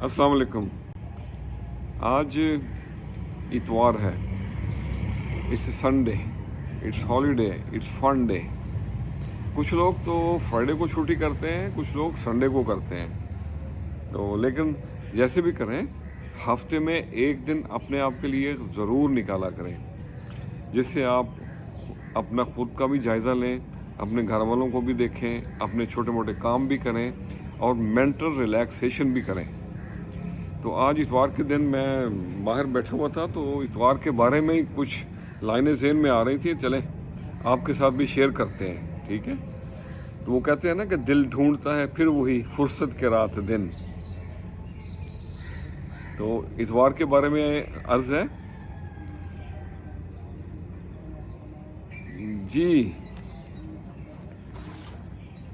अस्सलाम वालेकुम। आज इतवार है, it's Sunday, it's holiday, it's fun day. कुछ लोग तो फ्राइडे को छुट्टी करते हैं, कुछ लोग संडे को करते हैं। तो लेकिन जैसे भी करें, हफ्ते में एक दिन अपने आप के लिए ज़रूर निकाला करें, जिससे आप अपना खुद का भी जायज़ा लें, अपने घर वालों को भी देखें, अपने छोटे मोटे काम भी करें और मेंटल रिलैक्सेशन भी करें। तो आज इतवार के दिन मैं बाहर बैठा हुआ था, तो इतवार के बारे में ही कुछ लाइनें ज़हन में आ रही थी, चलें आपके साथ भी शेयर करते हैं, ठीक है। तो वो कहते हैं ना कि दिल ढूंढता है फिर वही फुर्सत के रात दिन। तो इतवार के बारे में अर्ज है जी,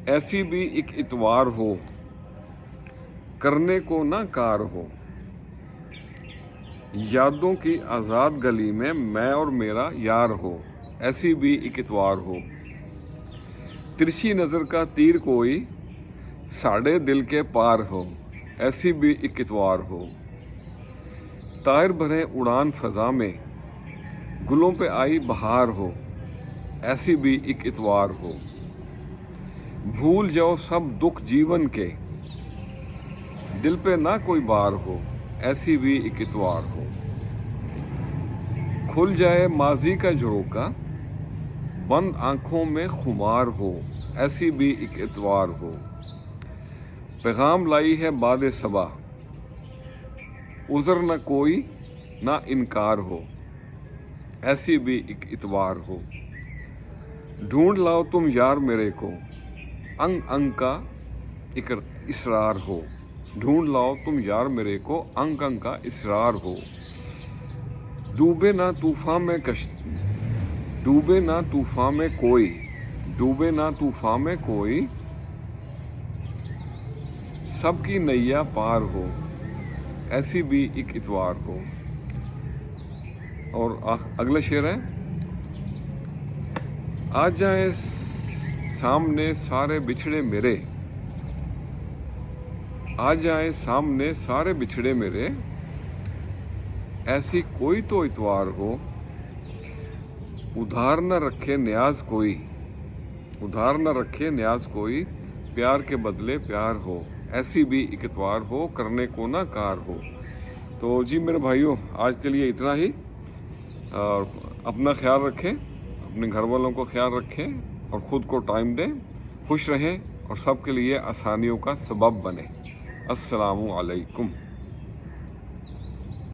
ऐसी भी एक इतवार हो, करने को ना कार हो, यादों की आज़ाद गली में मैं और मेरा यार हो, ऐसी भी एक इतवार हो। तिरछी नज़र का तीर कोई साढ़े दिल के पार हो, ऐसी भी एक इतवार हो। तायर भरे उड़ान फ़ज़ा में गुलों पे आई बहार हो, ऐसी भी एक इतवार हो। भूल जाओ सब दुख जीवन के, दिल पे ना कोई बार हो, ऐसी भी एक इतवार हो। खुल जाए माजी का झरोका, बंद आंखों में खुमार हो, ऐसी भी एक इतवार हो। पैगाम लाई है बाद सबा, उज़र न कोई ना इनकार हो, ऐसी भी एक इतवार हो। ढूंढ लाओ तुम यार मेरे को, अंग अंग का इसरार हो, ढूंढ लाओ तुम यार मेरे को, अंग अंग का इसरार हो। डूबे ना तूफान में डूबे ना तूफान में कोई, डूबे ना तूफान में कोई, सबकी नैया पार हो, ऐसी भी एक इतवार हो। और अगला शेर है, आ जाए सामने सारे बिछड़े मेरे, आ जाए सामने सारे बिछड़े मेरे, ऐसी कोई तो इतवार हो। उधार न रखे न्याज कोई, उधार न रखे न्याज कोई, प्यार के बदले प्यार हो, ऐसी भी एक इतवार हो, करने को ना कार हो। तो जी मेरे भाइयों, आज के लिए इतना ही। और अपना ख्याल रखें, अपने घर वालों को ख्याल रखें और ख़ुद को टाइम दें, खुश रहें और सबके लिए आसानियों का सबब बने। अस्सलामु अलैकुम।